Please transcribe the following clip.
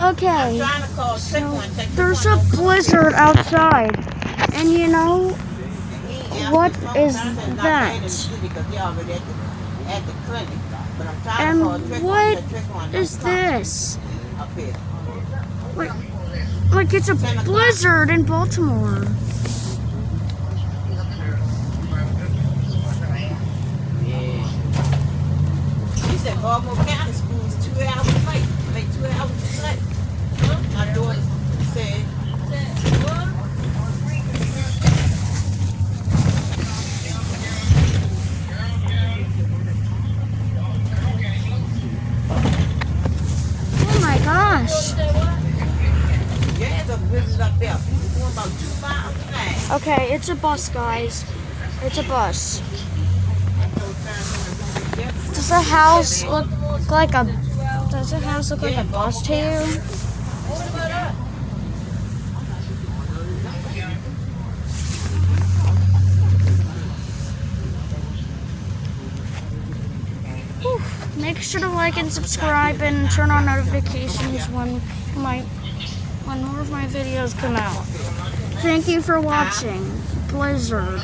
Okay, so there's a blizzard outside, and you know what is that? And what is this? Like it's a blizzard in Baltimore. He said Baltimore County School's 2 hours late. They 2 hours late. My daughter said. Oh my gosh. Yeah, the blizzard up there. People going about 2 miles an hour. Okay, it's a bus, guys. It's a bus. Does the house look like a? Does the house look like a bus to you? Whew. Make sure to like and subscribe and turn on notifications when more of my videos come out. Thank you for watching. Blizzard.